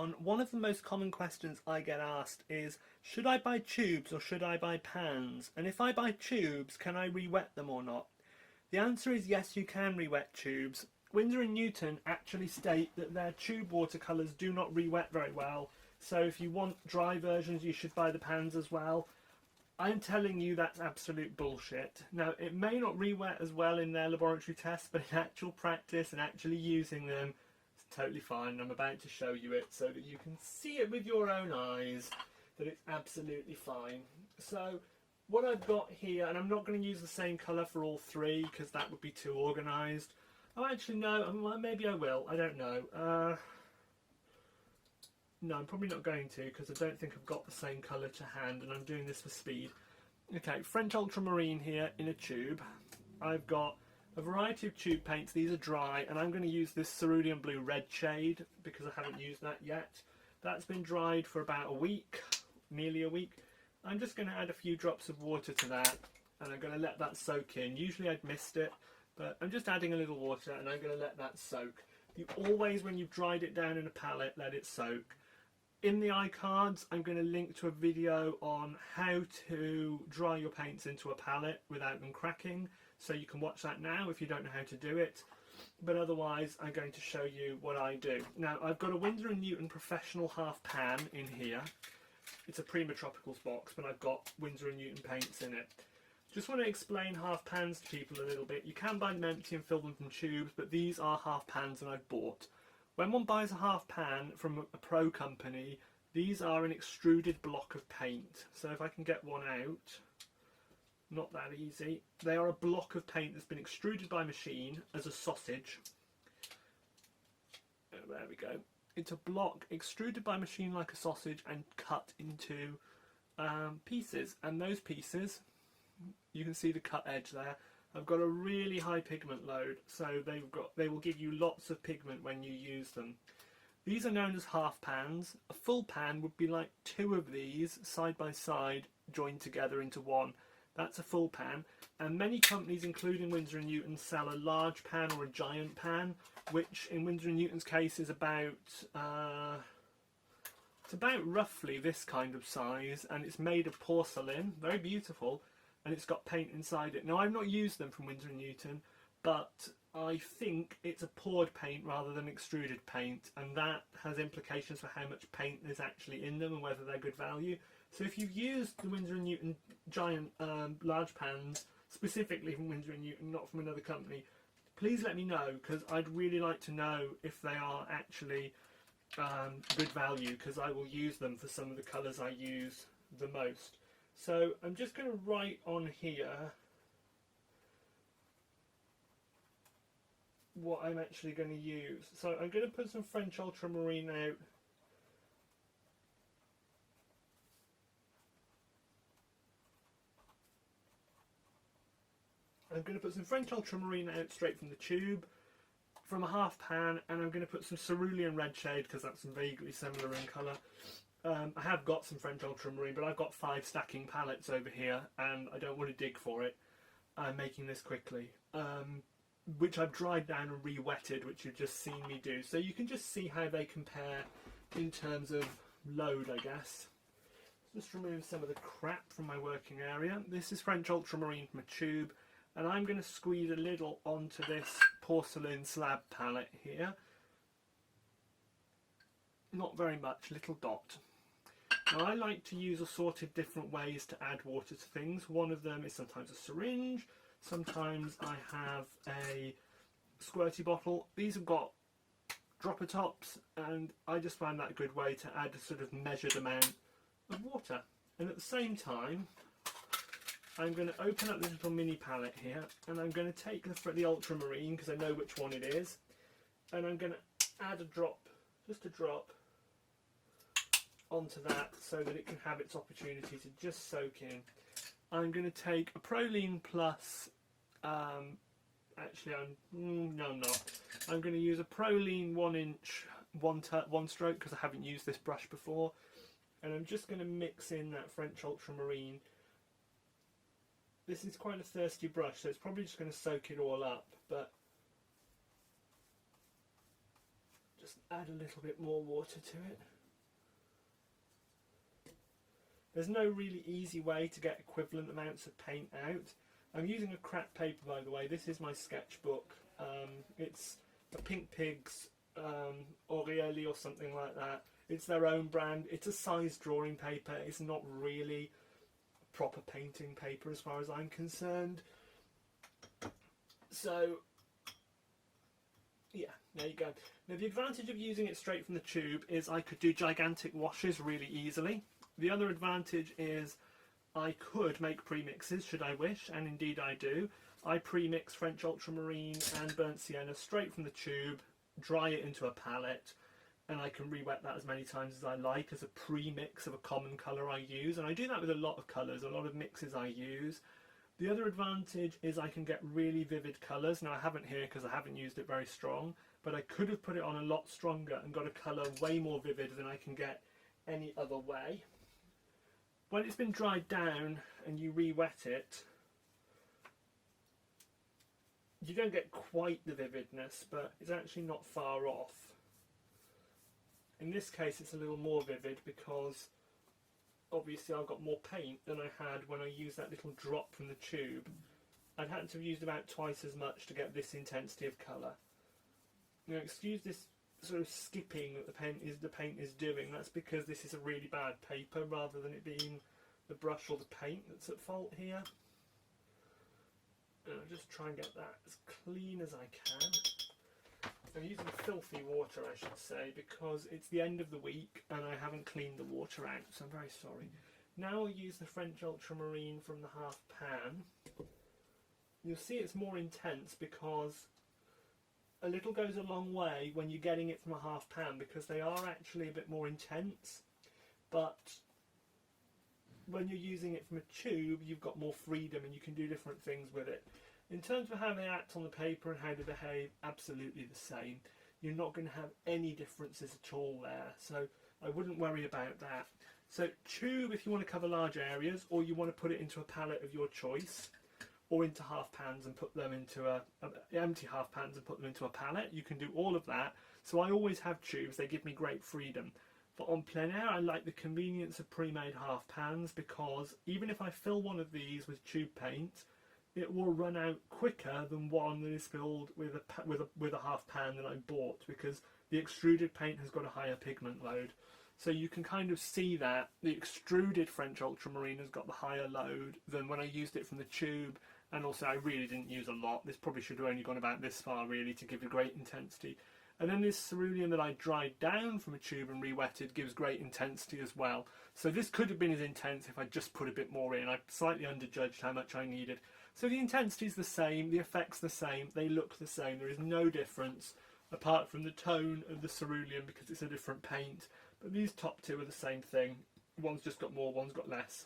everyone. One of the most common questions I get asked is, should I buy tubes or should I buy pans? And if I buy tubes, can I re-wet them or not? The answer is yes, you can re-wet tubes. Winsor & Newton actually state that their tube watercolours do not re-wet very well. So if you want dry versions, you should buy the pans as well. I'm telling you that's absolute bullshit. Now, it may not re-wet as well in their laboratory tests, but in actual practice and actually using them, it's totally fine. I'm about to show you it so that you can see it with your own eyes, that it's absolutely fine. So, what I've got here, and I'm not going to use the same colour for all three because that would be too organised. Oh, actually, no, maybe I will. I don't know. No, I'm probably not going to because I don't think I've got the same colour to hand and I'm doing this for speed. Okay, French Ultramarine here in a tube. I've got a variety of tube paints. These are dry and I'm going to use this Cerulean Blue red shade because I haven't used that yet. That's been dried for about a week, nearly a week. I'm just going to add a few drops of water to that and I'm going to let that soak in. Usually I'd missed it, but I'm just adding a little water and I'm going to let that soak. You always, when you've dried it down in a palette, let it soak. In the iCards, I'm going to link to a video on how to dry your paints into a palette without them cracking. So you can watch that now if you don't know how to do it. But otherwise, I'm going to show you what I do. Now, I've got a Winsor & Newton Professional half pan in here. It's a Prima Tropicals box, but I've got Winsor & Newton paints in it. Just want to explain half pans to people a little bit. You can buy them empty and fill them from tubes, but these are half pans that I've bought. When one buys a half pan from a pro company, these are an extruded block of paint. So if I can get one out, not that easy. They are a block of paint that's been extruded by machine as a sausage. Oh, there we go. It's a block extruded by machine like a sausage and cut into pieces. And those pieces, you can see the cut edge there. I've got a really high pigment load, so they will give you lots of pigment when you use them. These are known as half pans. A full pan would be like two of these side by side joined together into one. That's a full pan. And many companies, including Winsor & Newton, sell a large pan or a giant pan, which in Winsor & Newton's case is about it's about roughly this kind of size, and it's made of porcelain, very beautiful. And it's got paint inside it. Now, I've not used them from Winsor & Newton, but I think it's a poured paint rather than extruded paint, and that has implications for how much paint is actually in them and whether they're good value. So if you've used the Winsor & Newton giant large pans, specifically from Winsor & Newton, not from another company, please let me know, because I'd really like to know if they are actually good value, because I will use them for some of the colours I use the most. So I'm just going to write on here what I'm actually going to use. So I'm going to put some French Ultramarine out. I'm going to put some French Ultramarine out straight from the tube, from a half pan, and I'm going to put some Cerulean red shade because that's vaguely similar in colour. I have got some French Ultramarine, but I've got 5 stacking palettes over here, and I don't want to dig for it. I'm making this quickly, which I've dried down and re-wetted, which you've just seen me do. So you can just see how they compare in terms of load, I guess. Just remove some of the crap from my working area. This is French Ultramarine from a tube, and I'm going to squeeze a little onto this porcelain slab palette here. Not very much, little dot. Now, I like to use assorted different ways to add water to things. One of them is sometimes a syringe, sometimes I have a squirty bottle. These have got dropper tops, and I just find that a good way to add a sort of measured amount of water. And at the same time, I'm going to open up this little mini palette here, and I'm going to take the ultramarine, because I know which one it is, and I'm going to add a drop, just a drop, onto that so that it can have its opportunity to just soak in. I'm going to take a Proline Plus, actually no I'm not. I'm going to use a Proline 1-inch one stroke because I haven't used this brush before, and I'm just going to mix in that French Ultramarine. This is quite a thirsty brush, so it's probably just going to soak it all up, but just add a little bit more water to it. There's no really easy way to get equivalent amounts of paint out. I'm using a crap paper, by the way. This is my sketchbook. It's a Pink Pigs Aurelie or something like that. It's their own brand. It's a size drawing paper. It's not really proper painting paper as far as I'm concerned. So yeah, there you go. Now the advantage of using it straight from the tube is I could do gigantic washes really easily. The other advantage is I could make premixes should I wish, and indeed I do. I premix French Ultramarine and Burnt Sienna straight from the tube, dry it into a palette, and I can re-wet that as many times as I like as a pre-mix of a common colour I use. And I do that with a lot of colours, a lot of mixes I use. The other advantage is I can get really vivid colours. Now I haven't here because I haven't used it very strong, but I could have put it on a lot stronger and got a colour way more vivid than I can get any other way. When it's been dried down and you re-wet it, you don't get quite the vividness, but it's actually not far off. In this case it's a little more vivid because obviously I've got more paint than I had when I used that little drop from the tube. I'd had to have used about twice as much to get this intensity of colour. Now excuse this sort of skipping that the paint is doing. That's because this is a really bad paper rather than it being the brush or the paint that's at fault here. And I'll just try and get that as clean as I can. I'm using filthy water, I should say, because it's the end of the week and I haven't cleaned the water out, so I'm very sorry. Now I'll use the French Ultramarine from the half pan. You'll see it's more intense because a little goes a long way when you're getting it from a half pan, because they are actually a bit more intense, but when you're using it from a tube you've got more freedom and you can do different things with it. In terms of how they act on the paper and how they behave, absolutely the same. You're not going to have any differences at all there, so I wouldn't worry about that. So tube if you want to cover large areas, or you want to put it into a palette of your choice, or into half pans and put them into empty half pans and put them into a palette. You can do all of that. So I always have tubes, they give me great freedom. But on plein air I like the convenience of pre-made half pans, because even if I fill one of these with tube paint, it will run out quicker than one that is filled with a half pan that I bought, because the extruded paint has got a higher pigment load. So you can kind of see that the extruded French Ultramarine has got the higher load than when I used it from the tube. And also I really didn't use a lot. This probably should have only gone about this far really to give a great intensity. And then this Cerulean that I dried down from a tube and re-wetted gives great intensity as well. So this could have been as intense if I just put a bit more in. I slightly underjudged how much I needed. So the intensity is the same, the effect's the same, they look the same. There is no difference apart from the tone of the Cerulean because it's a different paint. But these top two are the same thing. One's just got more, one's got less.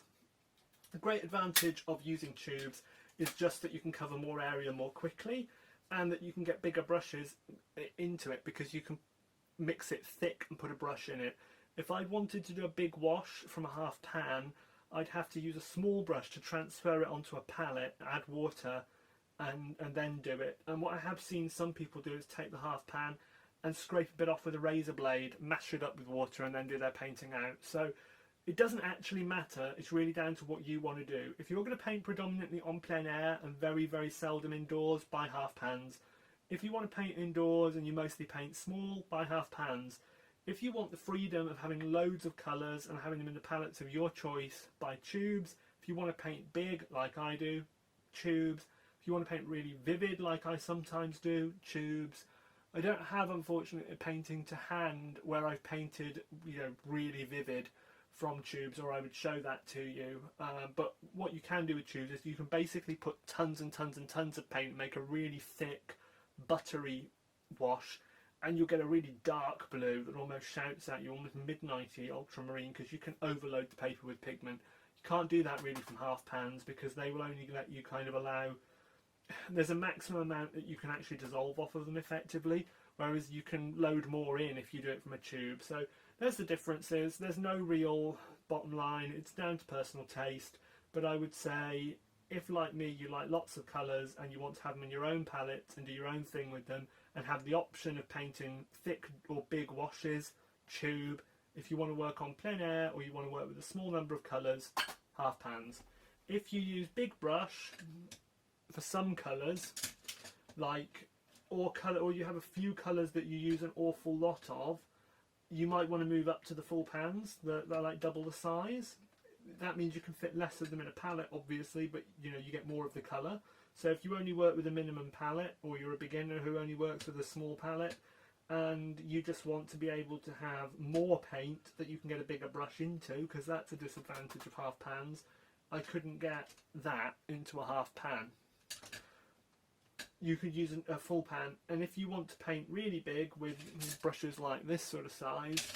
The great advantage of using tubes is just that you can cover more area more quickly, and that you can get bigger brushes into it because you can mix it thick and put a brush in it. If I wanted to do a big wash from a half pan, I'd have to use a small brush to transfer it onto a palette, add water, and then do it. And what I have seen some people do is take the half pan and scrape a bit off with a razor blade, mash it up with water, and then do their painting out. So it doesn't actually matter, it's really down to what you want to do. If you're going to paint predominantly on plein air and very, very seldom indoors, buy half pans. If you want to paint indoors and you mostly paint small, buy half pans. If you want the freedom of having loads of colours and having them in the palettes of your choice, buy tubes. If you want to paint big, like I do, tubes. If you want to paint really vivid, like I sometimes do, tubes. I don't have, unfortunately, a painting to hand where I've painted, really vivid from tubes, or I would show that to you. But what you can do with tubes is you can basically put tons and tons and tons of paint, make a really thick, buttery wash, and you'll get a really dark blue that almost shouts at you, almost midnighty ultramarine, because you can overload the paper with pigment. You can't do that really from half pans because they will only let you kind of allow, there's a maximum amount that you can actually dissolve off of them effectively, whereas you can load more in if you do it from a tube. So there's the differences. There's no real bottom line, it's down to personal taste, but I would say if, like me, you like lots of colours and you want to have them in your own palettes and do your own thing with them and have the option of painting thick or big washes, tube, If you want to work on plein air or you want to work with a small number of colours, half pans. If you use big brush for some colours, like or you have a few colours that you use an awful lot of, you might want to move up to the full pans. They're like double the size. That means you can fit less of them in a palette, obviously, but you know, you get more of the colour. So if you only work with a minimum palette, or you're a beginner who only works with a small palette, and you just want to be able to have more paint that you can get a bigger brush into, because that's a disadvantage of half pans, I couldn't get that into a half pan. You could use a full pan, and if you want to paint really big with brushes like this sort of size,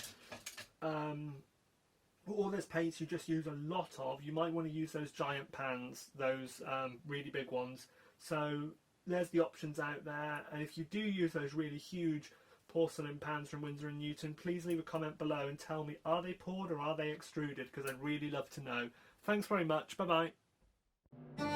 or there's paints you just use a lot of, you might want to use those giant pans, those really big ones. So there's the options out there, and if you do use those really huge porcelain pans from Winsor & Newton, please leave a comment below and tell me, are they poured or are they extruded, because I'd really love to know. Thanks very much, bye bye.